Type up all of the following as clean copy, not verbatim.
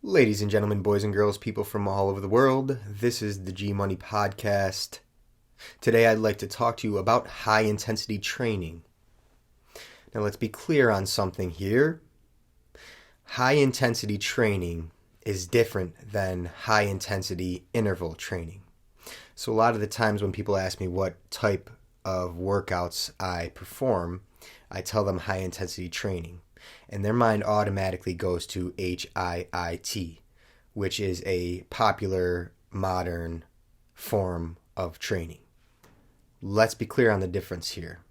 Ladies and gentlemen, boys and girls, people from all over the world, this is the G Money Podcast. Today I'd like to talk to you about high-intensity training. Now let's be clear on something here. High-intensity training is different than high-intensity interval training. So a lot of the times when people ask me what type of workouts I perform, I tell them high-intensity training. And their mind automatically goes to HIIT, which is a popular modern form of training. Let's be clear on the difference here.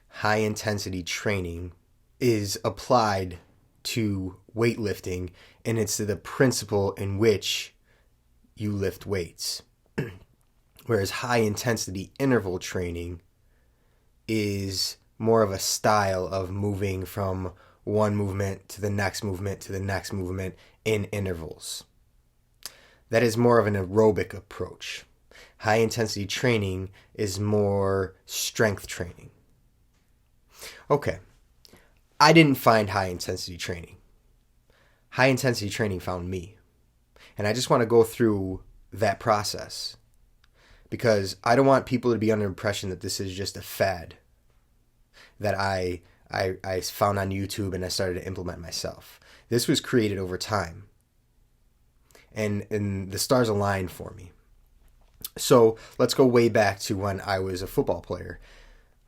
High-intensity training is applied to weightlifting, and it's the principle in which you lift weights. Whereas high-intensity interval training is more of a style of moving from one movement to the next movement to the next movement in intervals. That is more of an aerobic approach. High intensity training is more strength training. Okay, I didn't find high intensity training. High intensity training found me. And I just want to go through that process because I don't want people to be under the impression that this is just a fad that I found on YouTube and I started to implement myself. This was created over time. And the stars aligned for me. So let's go way back to when I was a football player.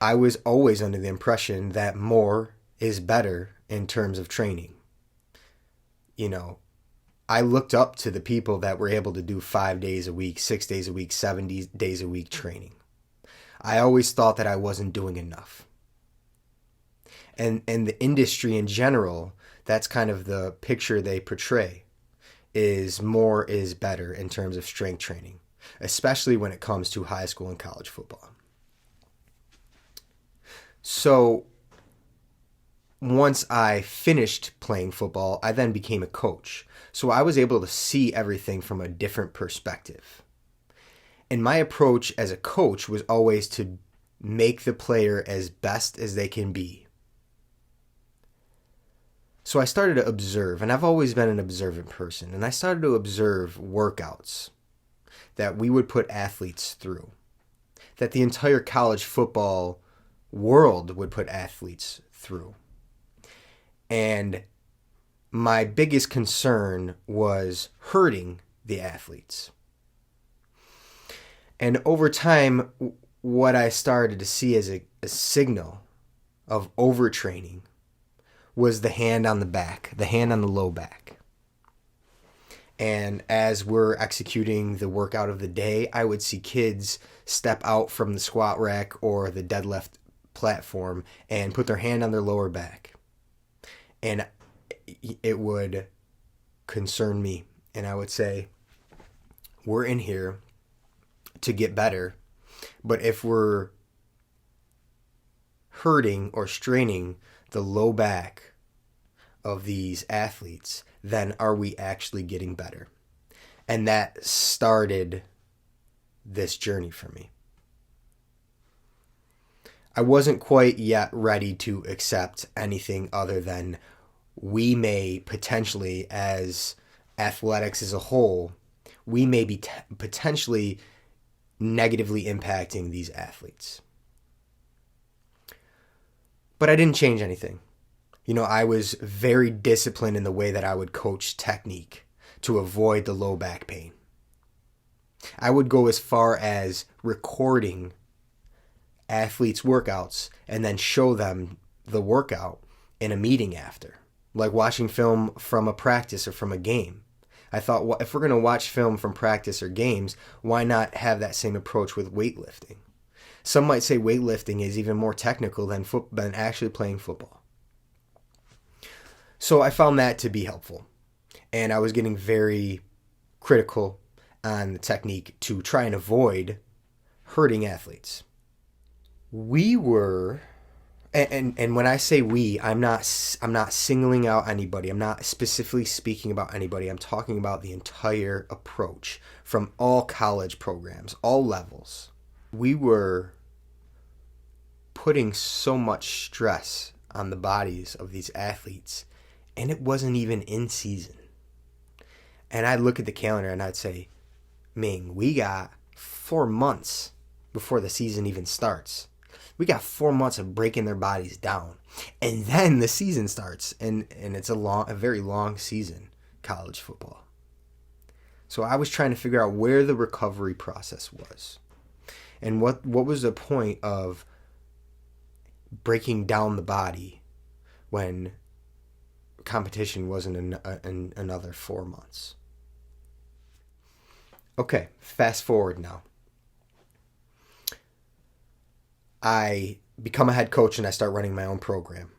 I was always under the impression that more is better in terms of training. You know, I looked up to the people that were able to do 5 days a week, 6 days a week, 7 days a week training. I always thought that I wasn't doing enough. And the industry in general, that's kind of the picture they portray, is more is better in terms of strength training, especially when it comes to high school and college football. So once I finished playing football, I then became a coach. So I was able to see everything from a different perspective. And my approach as a coach was always to make the player as best as they can be. So I started to observe, and I've always been an observant person, and I started to observe workouts that we would put athletes through, that the entire college football world would put athletes through. And my biggest concern was hurting the athletes. And over time, what I started to see as a signal of overtraining was the hand on the back, the hand on the low back. And as we're executing the workout of the day, I would see kids step out from the squat rack or the deadlift platform and put their hand on their lower back. And it would concern me. And I would say, we're in here to get better. But if we're hurting or straining the low back of these athletes, then are we actually getting better? And that started this journey for me. I wasn't quite yet ready to accept anything other than we may potentially, as athletics as a whole, we may be potentially negatively impacting these athletes. But I didn't change anything. You know, I was very disciplined in the way that I would coach technique to avoid the low back pain. I would go as far as recording athletes' workouts and then show them the workout in a meeting after, like watching film from a practice or from a game. I thought, well, if we're going to watch film from practice or games, why not have that same approach with weightlifting? Some might say weightlifting is even more technical than actually playing football. So I found that to be helpful. And I was getting very critical on the technique to try and avoid hurting athletes. We were, and when I say we, I'm not singling out anybody. I'm not specifically speaking about anybody. I'm talking about the entire approach from all college programs, all levels. We were putting so much stress on the bodies of these athletes, and it wasn't even in season. And I'd look at the calendar and I'd say, Ming, we got 4 months before the season even starts. We got 4 months of breaking their bodies down. And then the season starts. And it's a very long season, college football. So I was trying to figure out where the recovery process was. And what was the point of breaking down the body when competition wasn't in another 4 months. Okay, fast forward now. I become a head coach and I start running my own program.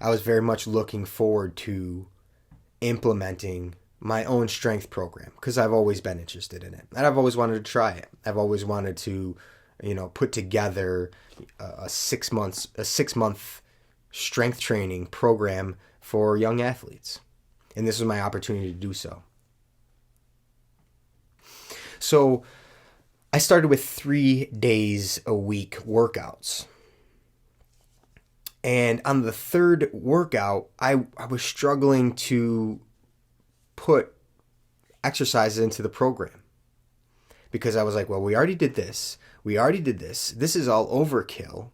I was very much looking forward to implementing my own strength program because I've always been interested in it. And I've always wanted to try it. I've always wanted to, put together a 6 month strength training program for young athletes. And this was my opportunity to do so. So I started with 3 days a week workouts. And on the third workout, I was struggling to put exercises into the program. Because I was like, well, we already did this. This is all overkill.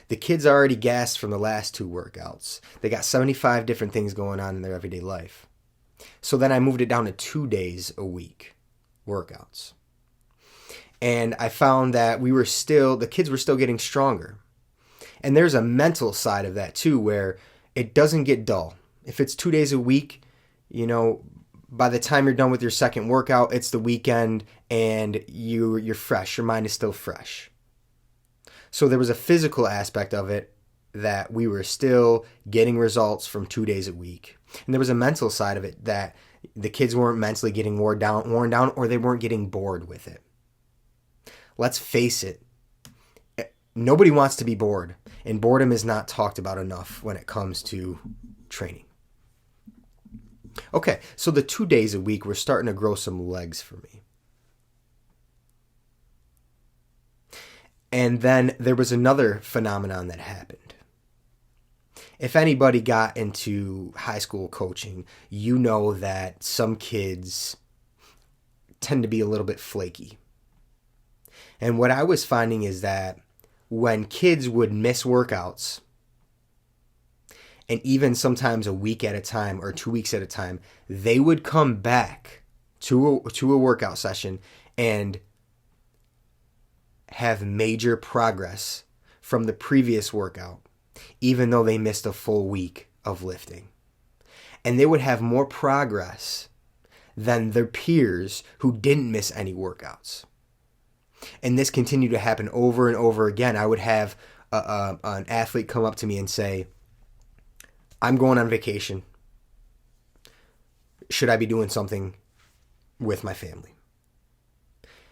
The kids are already gassed from the last 2 workouts. They got 75 different things going on in their everyday life. So then I moved it down to 2 days a week workouts. And I found that the kids were still getting stronger. And there's a mental side of that too, where it doesn't get dull. If it's 2 days a week, by the time you're done with your second workout, it's the weekend and you're fresh. Your mind is still fresh. So there was a physical aspect of it that we were still getting results from 2 days a week. And there was a mental side of it that the kids weren't mentally getting worn down, or they weren't getting bored with it. Let's face it, nobody wants to be bored, and boredom is not talked about enough when it comes to training. Okay, so the 2 days a week were starting to grow some legs for me. And then there was another phenomenon that happened. If anybody got into high school coaching, you know that some kids tend to be a little bit flaky. And what I was finding is that when kids would miss workouts, and even sometimes a week at a time or 2 weeks at a time, they would come back to a workout session and have major progress from the previous workout, even though they missed a full week of lifting. And they would have more progress than their peers who didn't miss any workouts. And this continued to happen over and over again. I would have an athlete come up to me and say, I'm going on vacation. Should I be doing something with my family?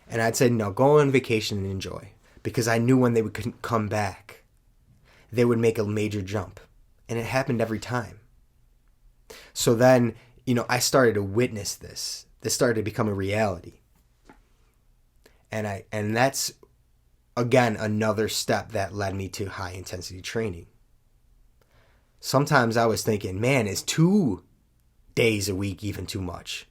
And I'd say, no, go on vacation and enjoy. Because I knew when they would come back, they would make a major jump. And it happened every time. So then, I started to witness this. This started to become a reality. And that's, again, another step that led me to high intensity training. Sometimes I was thinking, man, is 2 days a week even too much?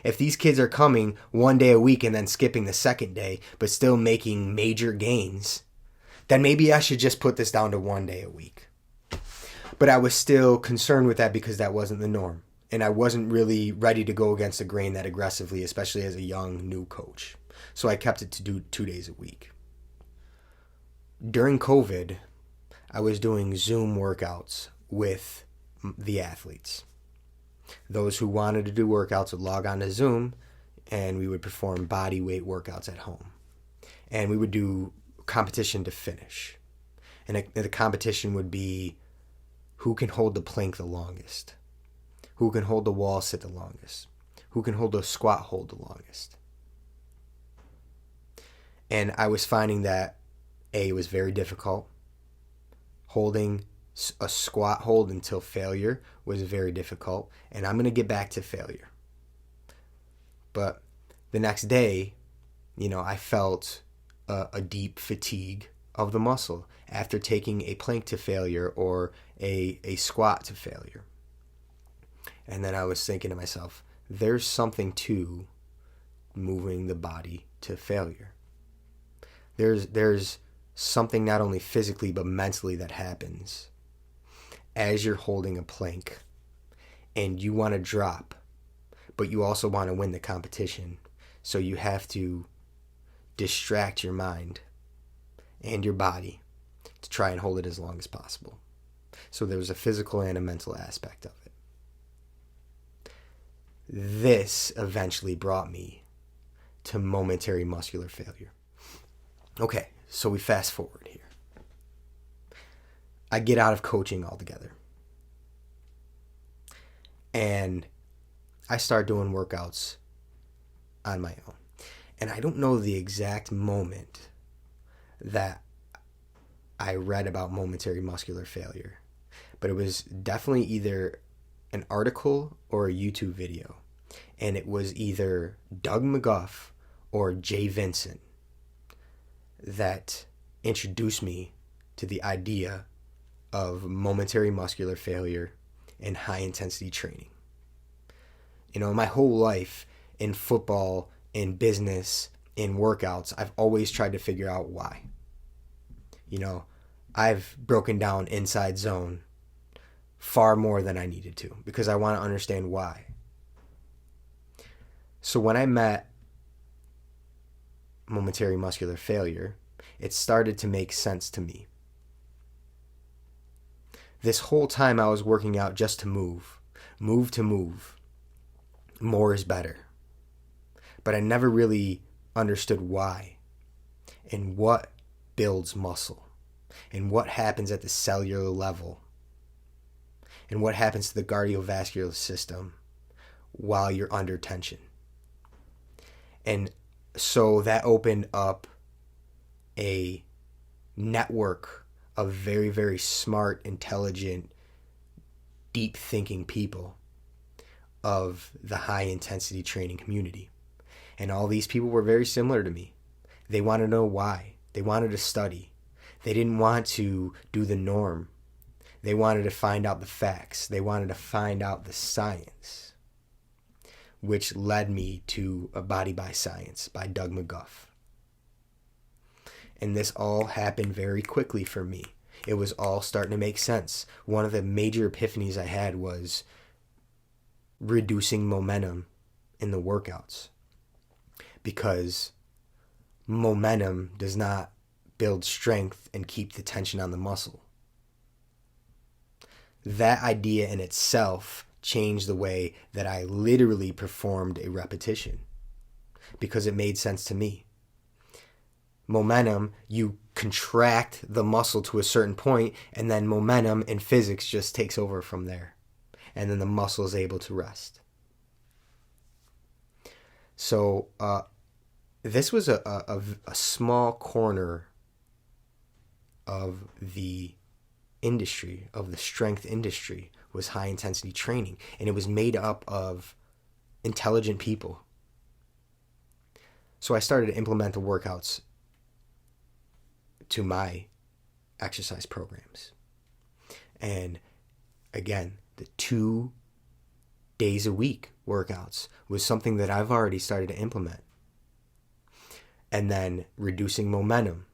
If these kids are coming 1 day a week and then skipping the second day, but still making major gains, then maybe I should just put this down to 1 day a week. But I was still concerned with that because that wasn't the norm. And I wasn't really ready to go against the grain that aggressively, especially as a young new coach. So I kept it to do 2 days a week. During COVID, I was doing Zoom workouts with the athletes. Those who wanted to do workouts would log on to Zoom, and we would perform body weight workouts at home. And we would do competition to finish. And the competition would be who can hold the plank the longest, who can hold the wall sit the longest, who can hold the squat hold the longest. And I was finding that it was very difficult. Holding a squat hold until failure was very difficult, and I'm going to get back to failure. But the next day, I felt a deep fatigue of the muscle after taking a plank to failure or a squat to failure. And then I was thinking to myself, there's something to moving the body to failure. There's something not only physically but mentally that happens as you're holding a plank and you want to drop, but you also want to win the competition. So you have to distract your mind and your body to try and hold it as long as possible. So there's a physical and a mental aspect of it. This eventually brought me to momentary muscular failure. Okay, so we fast forward here. I get out of coaching altogether. And I start doing workouts on my own. And I don't know the exact moment that I read about momentary muscular failure, but it was definitely either an article or a YouTube video. And it was either Doug McGuff or Jay Vincent that introduced me to the idea of momentary muscular failure and high intensity training. You know, my whole life in football, in business, in workouts, I've always tried to figure out why. You know, I've broken down inside zone far more than I needed to because I want to understand why. So when I met momentary muscular failure, it started to make sense to me. This whole time I was working out just to move to move. More is better. But I never really understood why and what builds muscle and what happens at the cellular level and what happens to the cardiovascular system while you're under tension. And so that opened up a network of very, very smart, intelligent, deep thinking people of the high intensity training community. And all these people were very similar to me. They wanted to know why. They wanted to study. They didn't want to do the norm. They wanted to find out the facts. They wanted to find out the science, which led me to A Body by Science by Doug McGuff. And this all happened very quickly for me. It was all starting to make sense. One of the major epiphanies I had was reducing momentum in the workouts, because momentum does not build strength and keep the tension on the muscle. That idea in itself changed the way that I literally performed a repetition because it made sense to me. Momentum, you contract the muscle to a certain point, and then momentum in physics just takes over from there. And then the muscle is able to rest. So this was a small corner of the industry, of the strength industry, was high intensity training. And it was made up of intelligent people. So I started to implement the workouts to my exercise programs. And again, the 2 days a week workouts was something that I've already started to implement. And then reducing momentum.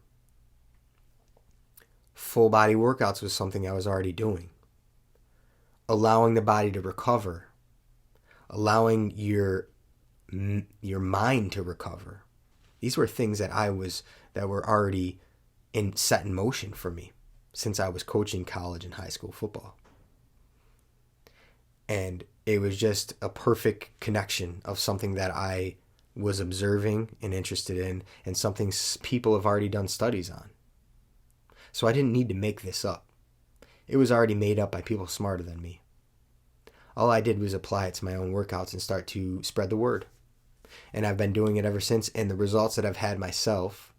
Full body workouts was something I was already doing. Allowing the body to recover. Allowing your mind to recover. These were things that were already set in motion for me since I was coaching college and high school football. And it was just a perfect connection of something that I was observing and interested in, and something people have already done studies on. So I didn't need to make this up. It was already made up by people smarter than me. All I did was apply it to my own workouts and start to spread the word. And I've been doing it ever since, and the results that I've had myself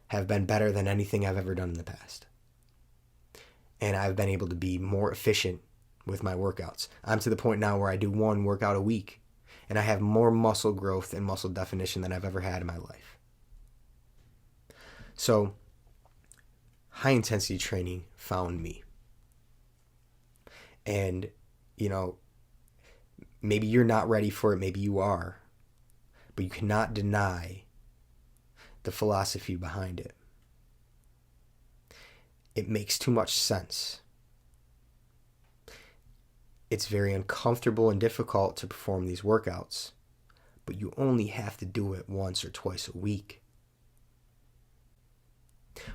have been better than anything I've ever done in the past. And I've been able to be more efficient with my workouts. I'm to the point now where I do 1 workout a week, and I have more muscle growth and muscle definition than I've ever had in my life. So, high intensity training found me. And, Maybe you're not ready for it, maybe you are, but you cannot deny the philosophy behind it. It makes too much sense. It's very uncomfortable and difficult to perform these workouts, but you only have to do it once or twice a week.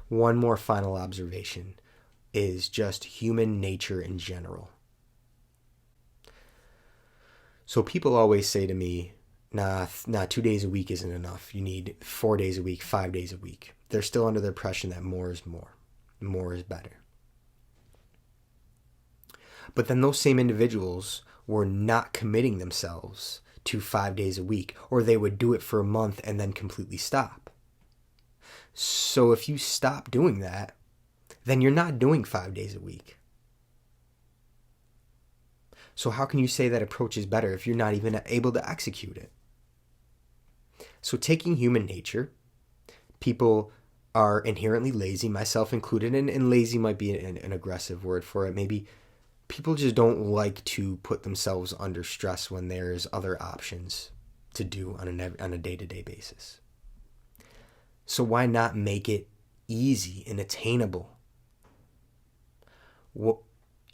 One more final observation is just human nature in general. So people always say to me, nah, 2 days a week isn't enough. You need 4 days a week, 5 days a week. They're still under the impression that more is more. More is better. But then those same individuals were not committing themselves to 5 days a week, or they would do it for a month and then completely stop. So if you stop doing that, then you're not doing 5 days a week. So how can you say that approach is better if you're not even able to execute it? So taking human nature, people are inherently lazy, myself included, and lazy might be an aggressive word for it. Maybe people just don't like to put themselves under stress when there's other options to do on a day-to-day basis. So why not make it easy and attainable?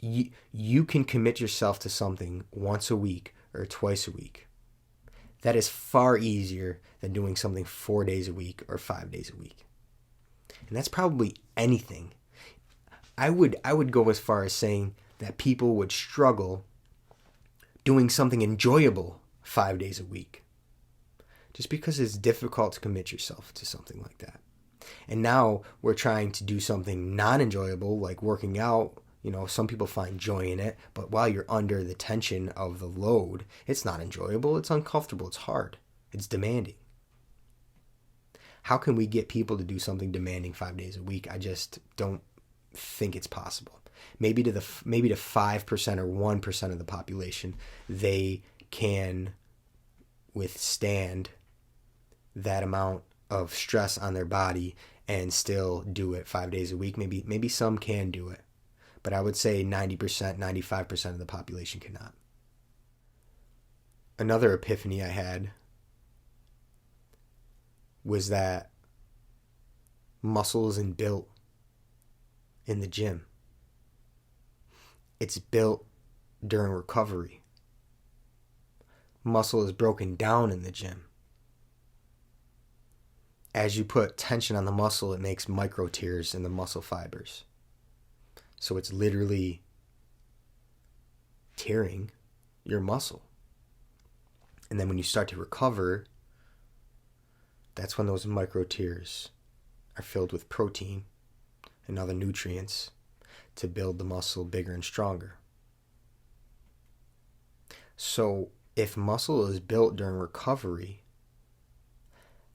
You can commit yourself to something once a week or twice a week. That is far easier than doing something 4 days a week or 5 days a week. And that's probably anything. I would go as far as saying that people would struggle doing something enjoyable 5 days a week, just because it's difficult to commit yourself to something like that. And now we're trying to do something non-enjoyable, like working out. Some people find joy in it, but while you're under the tension of the load, it's not enjoyable, it's uncomfortable, it's hard, it's demanding. How can we get people to do something demanding 5 days a week? I just don't think it's possible. Maybe to 5% or 1% of the population, they can withstand that amount of stress on their body and still do it 5 days a week. Maybe some can do it, but I would say 90%, 95% of the population cannot. Another epiphany I had was that muscle isn't built in the gym. It's built during recovery. Muscle is broken down in the gym. As you put tension on the muscle, it makes micro tears in the muscle fibers. So it's literally tearing your muscle. And then when you start to recover, that's when those micro tears are filled with protein and other nutrients to build the muscle bigger and stronger. So if muscle is built during recovery,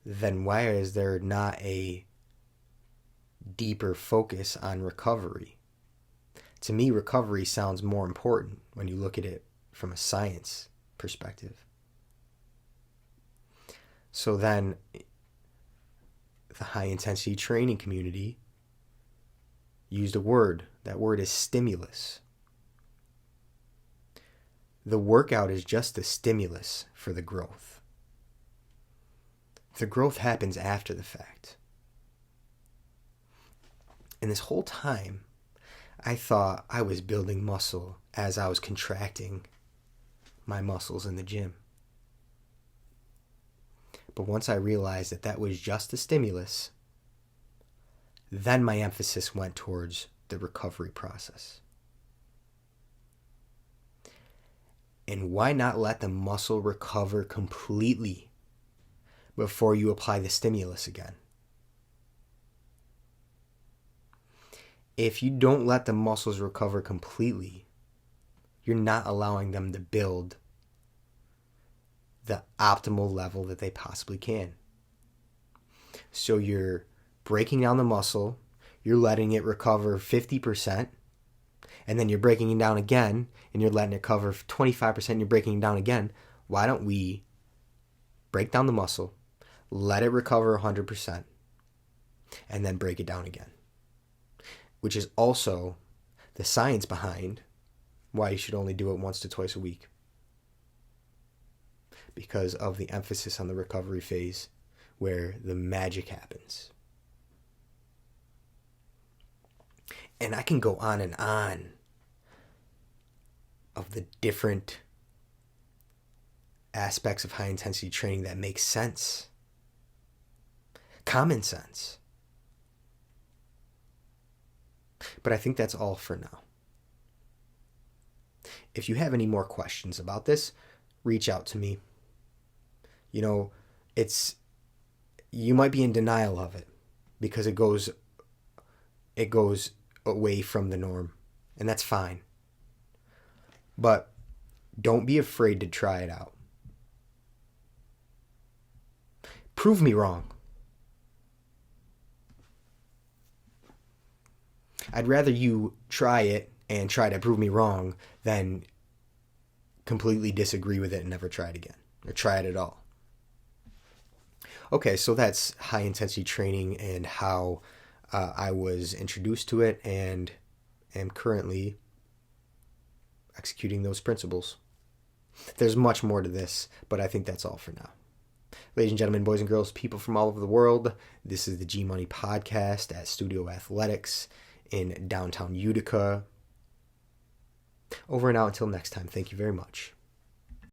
then why is there not a deeper focus on recovery? To me, recovery sounds more important when you look at it from a science perspective. So then the high-intensity training community used a word. That word is stimulus. The workout is just the stimulus for the growth. The growth happens after the fact. And this whole time, I thought I was building muscle as I was contracting my muscles in the gym. But once I realized that that was just a stimulus, then my emphasis went towards the recovery process. And why not let the muscle recover completely before you apply the stimulus again? If you don't let the muscles recover completely, you're not allowing them to build the optimal level that they possibly can. So you're breaking down the muscle, you're letting it recover 50%, and then you're breaking it down again, and you're letting it cover 25%, and you're breaking it down again. Why don't we break down the muscle, let it recover 100%, and then break it down again? Which is also the science behind why you should only do it once to twice a week. because of the emphasis on the recovery phase where the magic happens. And I can go on and on of the different aspects of high intensity training that make sense. Common sense. But I think that's all for now. If you have any more questions about this, reach out to me. You know, you might be in denial of it because it goes away from the norm, and that's fine. But don't be afraid to try it out. Prove me wrong. I'd rather you try it and try to prove me wrong than completely disagree with it and never try it again, or try it at all. Okay, so that's high intensity training and how I was introduced to it and am currently executing those principles. There's much more to this, but I think that's all for now. Ladies and gentlemen, boys and girls, people from all over the world, this is the G Money Podcast at Studio Athletics in downtown Utica. Over and out until next time. Thank you very much.